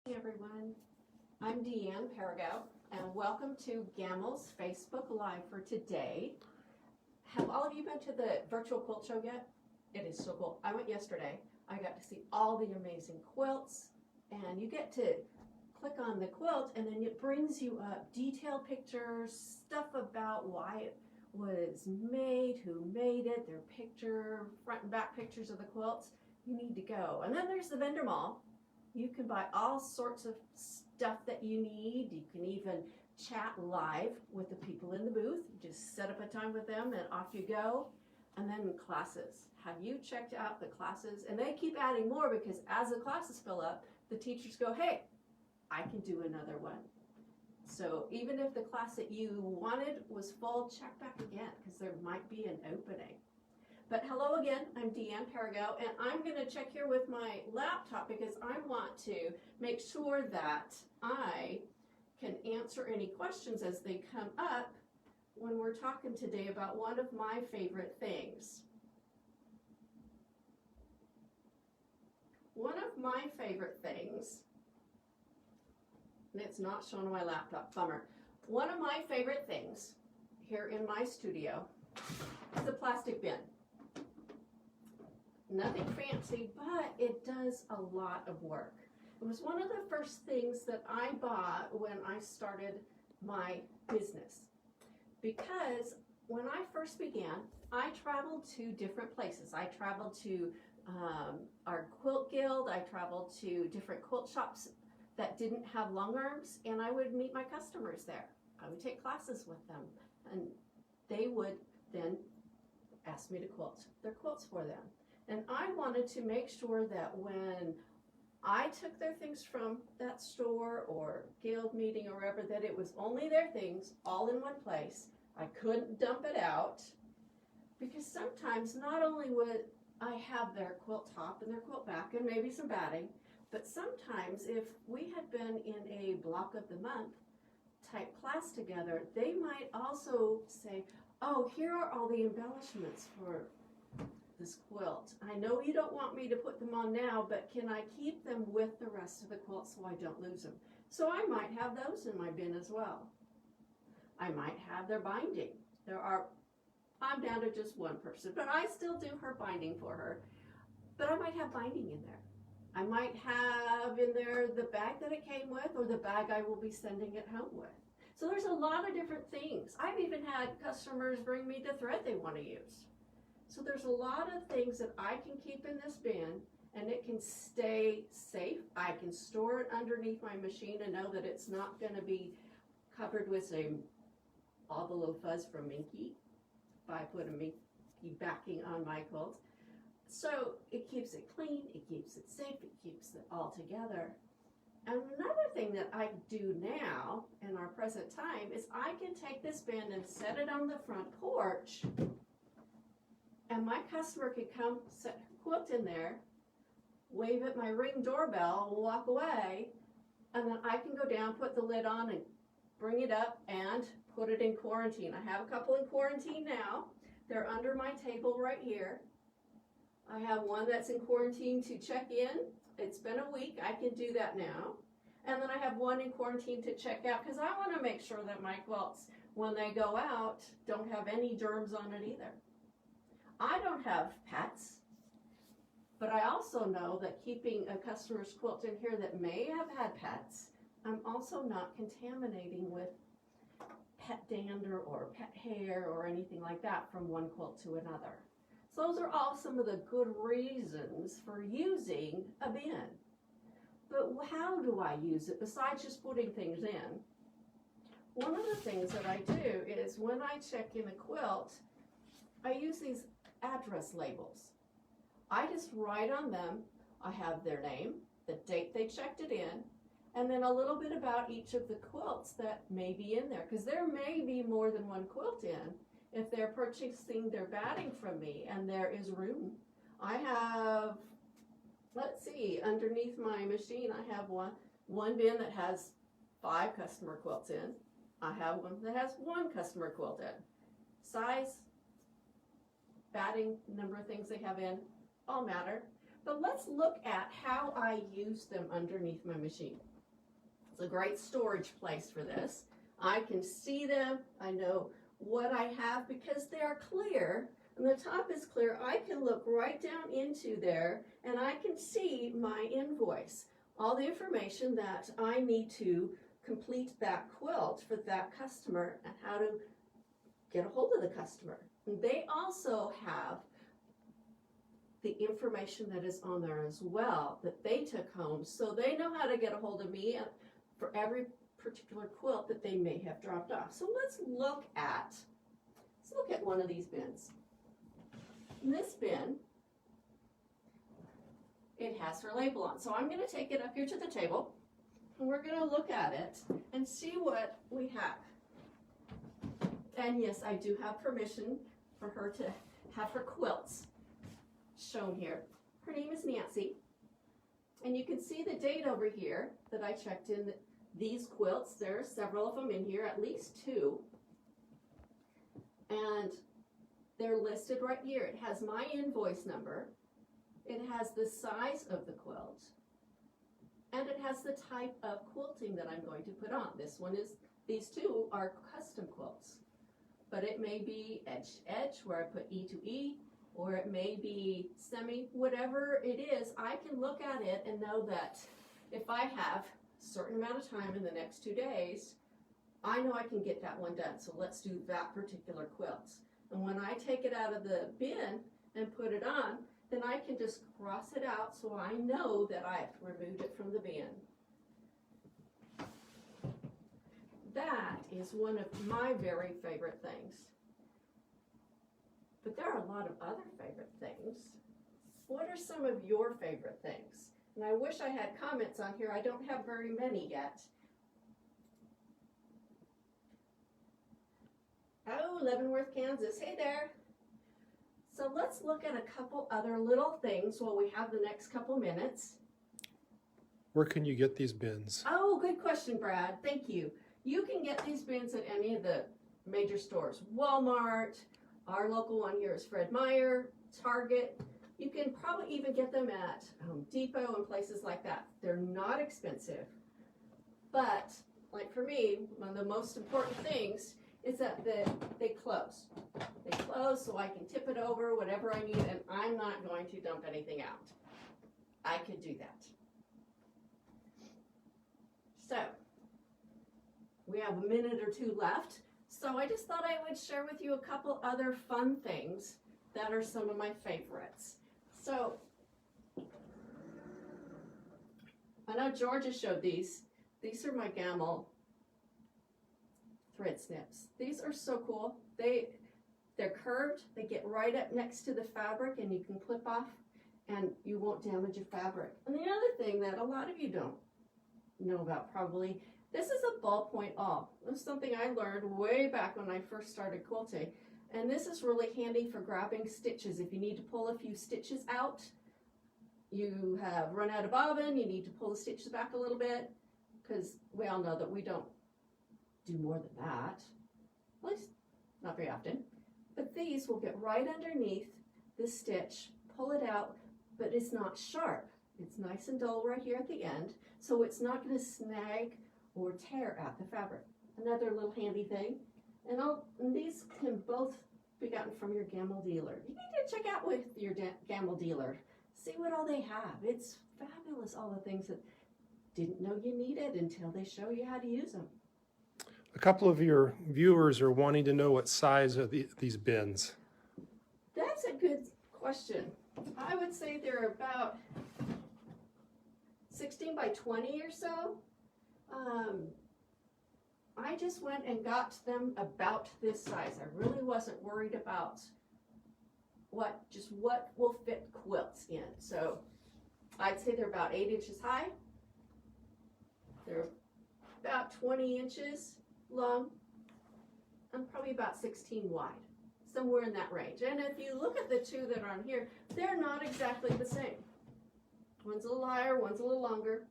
Hey everyone, I'm DeAnn Perrigo and welcome to Gamel's Facebook Live for today. Have all of you been to the virtual quilt show yet? It is so cool. I went yesterday. I got to see all the amazing quilts, and you get to click on the quilt and then it brings you up detailed pictures, stuff about why it was made, who made it, their picture, front and back pictures of the quilts. You need to go. And then there's the vendor mall. You can buy all sorts of stuff that you need. You can even chat live with the people in the booth. You just set up a time with them and off you go. And then classes. Have you checked out the classes? And they keep adding more because as the classes fill up, the teachers go, hey, I can do another one. So even if the class that you wanted was full, check back again because there might be an opening. But hello again, I'm DeAnn Perrigo, and I'm going to check here with my laptop because I want to make sure that I can answer any questions as they come up when we're talking today about one of my favorite things. One of my favorite things, and it's not shown on my laptop, bummer. One of my favorite things here in my studio is a plastic bin. Nothing fancy, but it does a lot of work. It was one of the first things that I bought when I started my business. Because when I first began, I traveled to different places. I traveled to our quilt guild. I traveled to different quilt shops that didn't have long arms, and I would meet my customers there. I would take classes with them, and they would then ask me to quilt their quilts for them. And I wanted to make sure that when I took their things from that store or guild meeting or wherever, that it was only their things all in one place. I couldn't dump it out because sometimes not only would I have their quilt top and their quilt back and maybe some batting, but sometimes if we had been in a block of the month type class together, they might also say, oh, here are all the embellishments for this quilt. I know you don't want me to put them on now, but can I keep them with the rest of the quilt so I don't lose them? So I might have those in my bin as well. I might have their binding. I'm down to just one person, but I still do her binding for her. But I might have binding in there. I might have in there the bag that it came with or the bag I will be sending it home with. So there's a lot of different things. I've even had customers bring me the thread they want to use. So there's a lot of things that I can keep in this bin and it can stay safe. I can store it underneath my machine and know that it's not going to be covered with a envelope fuzz from Minky if I put a Minky backing on my quilt. So it keeps it clean, it keeps it safe, it keeps it all together. And another thing that I do now in our present time is I can take this bin and set it on the front porch. And my customer can come set her quilt in there, wave at my Ring doorbell, walk away, and then I can go down, put the lid on, and bring it up and put it in quarantine. I have a couple in quarantine now. They're under my table right here. I have one that's in quarantine to check in. It's been a week. I can do that now. And then I have one in quarantine to check out because I want to make sure that my quilts, when they go out, don't have any germs on it either. I don't have pets, but I also know that keeping a customer's quilt in here that may have had pets, I'm also not contaminating with pet dander or pet hair or anything like that from one quilt to another. So those are all some of the good reasons for using a bin. But how do I use it besides just putting things in? One of the things that I do is when I check in a quilt, I use these address labels. I just write on them, I have their name, the date they checked it in, and then a little bit about each of the quilts that may be in there, because there may be more than one quilt in if they're purchasing their batting from me and there is room. I have, let's see, underneath my machine I have one bin that has 5 customer quilts in. I have one that has 1 customer quilt in. Size, batting, number of things they have in, all matter. But let's look at how I use them underneath my machine. It's a great storage place for this. I can see them. I know what I have because they're clear. And the top is clear. I can look right down into there and I can see my invoice. All the information that I need to complete that quilt for that customer and how to get a hold of the customer. And they also have the information that is on there as well that they took home, so they know how to get a hold of me for every particular quilt that they may have dropped off. So let's look at one of these bins. In this bin, it has her label on. So I'm going to take it up here to the table and we're going to look at it and see what we have. And yes, I do have permission for her to have her quilts shown here. Her name is Nancy. And you can see the date over here that I checked in these quilts. There are several of them in here, at least 2. And they're listed right here. It has my invoice number. It has the size of the quilt. And it has the type of quilting that I'm going to put on. These 2 are custom quilts. But it may be edge to edge where I put E to E, or it may be semi, whatever it is, I can look at it and know that if I have a certain amount of time in the next 2 days, I know I can get that one done. So let's do that particular quilt. And when I take it out of the bin and put it on, then I can just cross it out so I know that I've removed it from the bin. That is one of my very favorite things. But there are a lot of other favorite things. What are some of your favorite things? And I wish I had comments on here. I don't have very many yet. Oh, Leavenworth, Kansas. Hey there. So let's look at a couple other little things while we have the next couple minutes. Where can you get these bins? Oh, good question, Brad. Thank you. You can get these bins at any of the major stores. Walmart, our local one here is Fred Meyer, Target. You can probably even get them at Home Depot and places like that. They're not expensive. But, like for me, one of the most important things is that they close. They close so I can tip it over, whatever I need, and I'm not going to dump anything out. I could do that. So, we have a minute or 2 left. So I just thought I would share with you a couple other fun things that are some of my favorites. So, I know Georgia showed these. These are my Gamel thread snips. These are so cool. They're curved. They get right up next to the fabric and you can clip off and you won't damage your fabric. And the other thing that a lot of you don't know about probably, this is a ballpoint awl. This is something I learned way back when I first started quilting. And this is really handy for grabbing stitches. If you need to pull a few stitches out, you have run out of bobbin, you need to pull the stitches back a little bit, because we all know that we don't do more than that. At least not very often. But these will get right underneath the stitch, pull it out, but it's not sharp. It's nice and dull right here at the end, so it's not going to snag or tear at the fabric. Another little handy thing. And these can both be gotten from your Gamel dealer. You need to check out with your Gamel dealer. See what all they have. It's fabulous, all the things that didn't know you needed until they show you how to use them. A couple of your viewers are wanting to know what size are these bins. That's a good question. I would say they're about 16 by 20 or so. I just went and got them about this size. I really wasn't worried about what will fit quilts in. So I'd say they're about 8 inches high. They're about 20 inches long and probably about 16 wide, somewhere in that range. And if you look at the 2 that are on here, they're not exactly the same. One's a little higher, one's a little longer.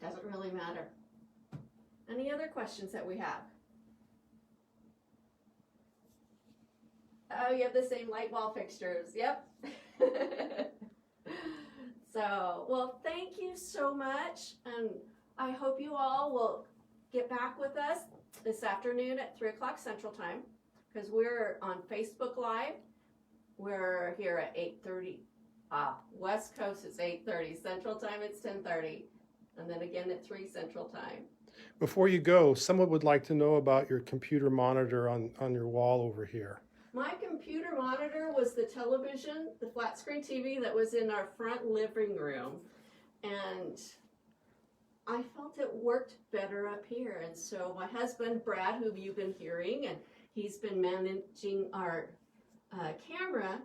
Doesn't really matter. Any other questions that we have? Oh, you have the same light wall fixtures. Yep. So, well, thank you so much. And I hope you all will get back with us this afternoon at 3 o'clock Central Time, because we're on Facebook Live. We're here at 8:30. West Coast is 8:30. Central Time it's 10:30. And then again at 3 Central Time. Before you go, someone would like to know about your computer monitor on your wall over here. My computer monitor was the television, the flat screen TV that was in our front living room. And I felt it worked better up here. And so my husband, Brad, who you've been hearing, and he's been managing our camera,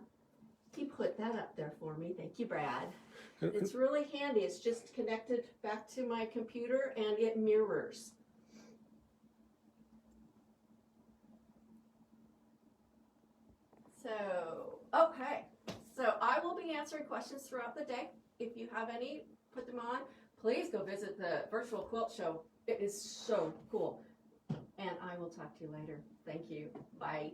he put that up there for me. Thank you, Brad. It's really handy. It's just connected back to my computer and it mirrors. So, okay. So I will be answering questions throughout the day. If you have any, put them on. Please go visit the virtual quilt show. It is so cool. And I will talk to you later. Thank you. Bye.